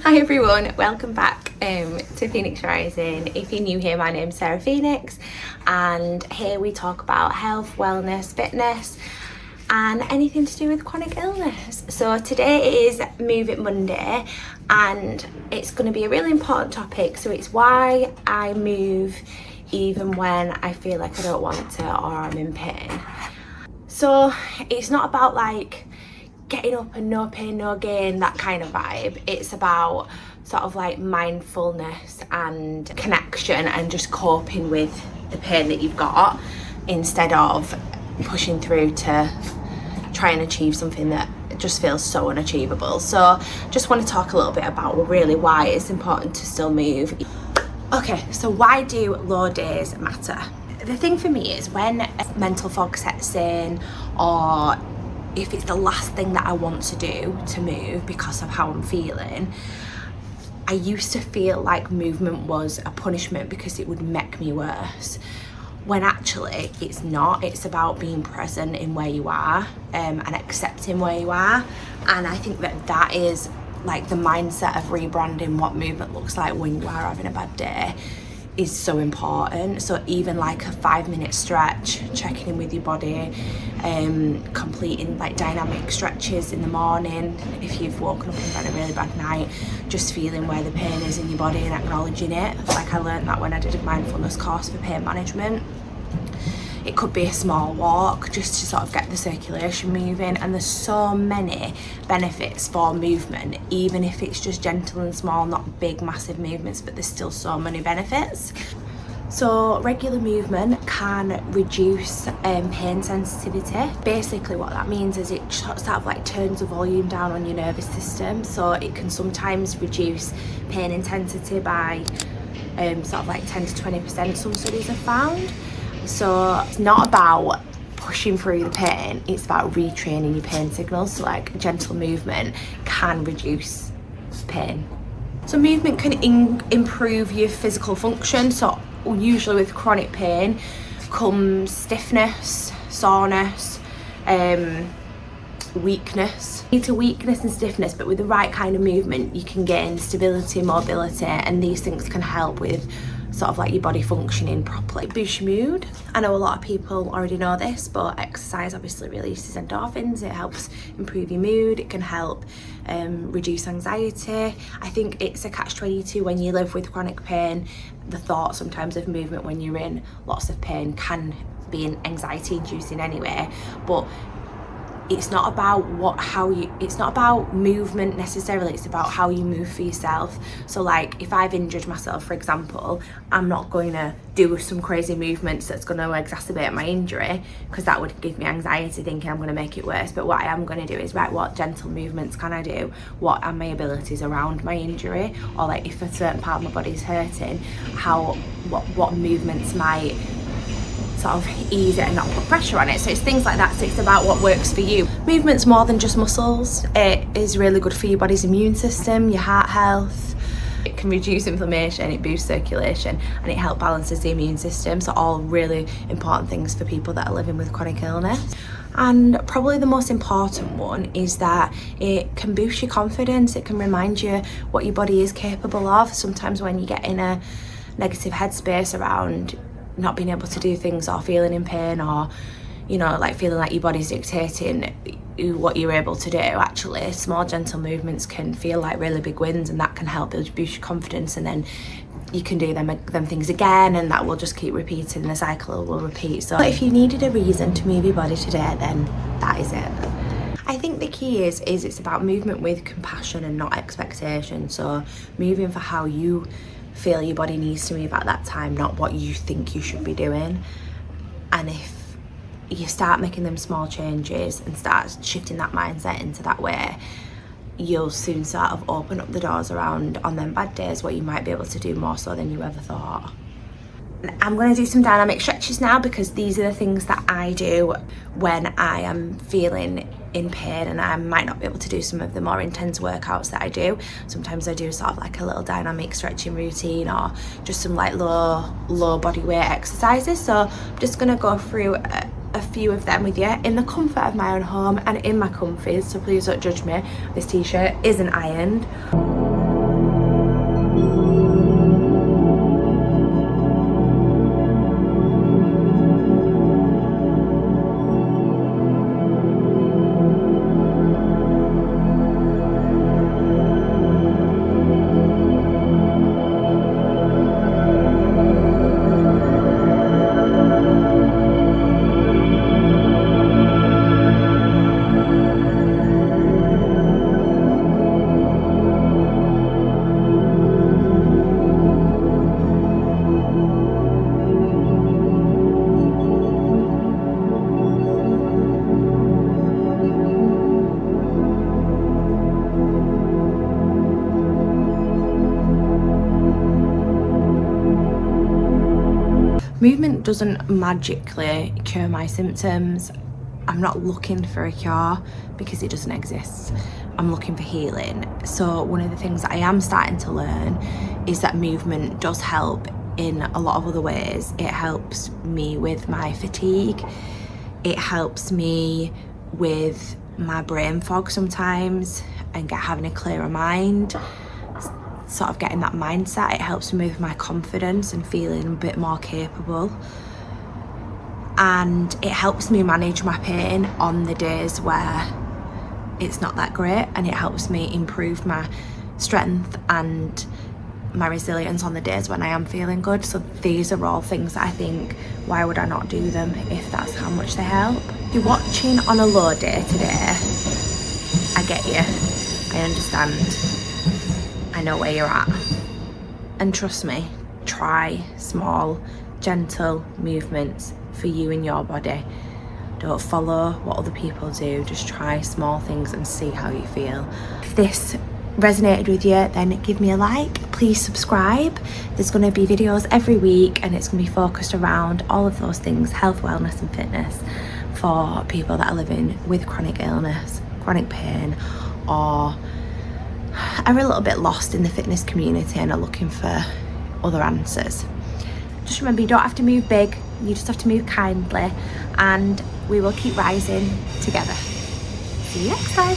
Hi everyone, welcome back to Phoenix Rising. If you're new here, my name's Sarah Phoenix, and here we talk about health, wellness, fitness and anything to do with chronic illness. So today is Move It Monday, and it's going to be a really important topic. So it's why I move even when I feel like I don't want to or I'm in pain. So it's not about like getting up and no pain, no gain, that kind of vibe. It's about sort of like mindfulness and connection and just coping with the pain that you've got instead of pushing through to try and achieve something that just feels so unachievable. So just want to talk a little bit about really why it's important to still move. Okay, so why do low days matter? The thing for me is when mental fog sets in, or if it's the last thing that I want to do to move because of how I'm feeling, I used to feel like movement was a punishment because it would make me worse, when actually it's not. It's about being present in where you are and accepting where you are. And I think that that is like the mindset of rebranding what movement looks like when you are having a bad day is so important. So even like a 5-minute stretch, checking in with your body, completing like dynamic stretches in the morning if you've woken up and had a really bad night, just feeling where the pain is in your body and acknowledging it. Like I learned that when I did a mindfulness course for pain management. It could be a small walk just to sort of get the circulation moving, and there's so many benefits for movement, even if it's just gentle and small, not big massive movements, but there's still so many benefits. So regular movement can reduce pain sensitivity. Basically what that means is it sort of like turns the volume down on your nervous system, so it can sometimes reduce pain intensity by sort of like 10 to 20%, some studies have found. So it's not about pushing through the pain, it's about retraining your pain signals. So like gentle movement can reduce pain. So movement can improve your physical function. So usually with chronic pain comes stiffness, soreness, weakness. To weakness and stiffness, but with the right kind of movement you can gain stability, mobility, and these things can help with sort of like your body functioning properly. Boost your mood. I know a lot of people already know this, but exercise obviously releases endorphins. It helps improve your mood. It can help reduce anxiety. I think it's a catch-22 when you live with chronic pain. The thought sometimes of movement when you're in lots of pain can be anxiety inducing anyway, but it's not about it's not about movement necessarily, it's about how you move for yourself. So like if I've injured myself, for example, I'm not going to do some crazy movements that's going to exacerbate my injury, because that would give me anxiety thinking I'm going to make it worse. But what I am going to do is, right, what gentle movements can I do? What are my abilities around my injury? Or like if a certain part of my body is hurting, what movements might sort of ease it and not put pressure on it. So it's things like that. So it's about what works for you. Movement's more than just muscles. It is really good for your body's immune system, your heart health. It can reduce inflammation, it boosts circulation, and it helps balances the immune system. So all really important things for people that are living with chronic illness. And probably the most important one is that it can boost your confidence. It can remind you what your body is capable of. Sometimes when you get in a negative headspace around not being able to do things, or feeling in pain, or you know, like feeling like your body's dictating what you're able to do, actually small gentle movements can feel like really big wins, and that can help boost your confidence, and then you can do them things again, and that will just keep repeating, the cycle will repeat. So if you needed a reason to move your body today, then that is it. I think the key is it's about movement with compassion and not expectation. So moving for how you feel your body needs to move at that time, not what you think you should be doing. And if you start making them small changes and start shifting that mindset into that way, you'll soon sort of open up the doors around on them bad days where you might be able to do more so than you ever thought. I'm going to do some dynamic stretches now, because these are the things that I do when I am feeling in pain, and I might not be able to do some of the more intense workouts that I do. Sometimes I do sort of like a little dynamic stretching routine, or just some like low body weight exercises. So I'm just going to go through a few of them with you in the comfort of my own home and in my comfies, so please don't judge me. This t-shirt isn't ironed. Movement doesn't magically cure my symptoms. I'm not looking for a cure because it doesn't exist. I'm looking for healing. So one of the things that I am starting to learn is that movement does help in a lot of other ways. It helps me with my fatigue. It helps me with my brain fog sometimes and having a clearer mind, sort of getting that mindset. It helps me with my confidence and feeling a bit more capable. And it helps me manage my pain on the days where it's not that great, and it helps me improve my strength and my resilience on the days when I am feeling good. So these are all things that I think, why would I not do them if that's how much they help? If you're watching on a low day today, I get you, I understand, I know where you're at. And trust me, try small, gentle movements for you and your body. Don't follow what other people do, just try small things and see how you feel. If this resonated with you, then give me a like, please subscribe. There's going to be videos every week and it's going to be focused around all of those things, health, wellness and fitness, for people that are living with chronic illness, chronic pain, or are a little bit lost in the fitness community and are looking for other answers. Just remember, you don't have to move big, you just have to move kindly, and we will keep rising together. See you next time.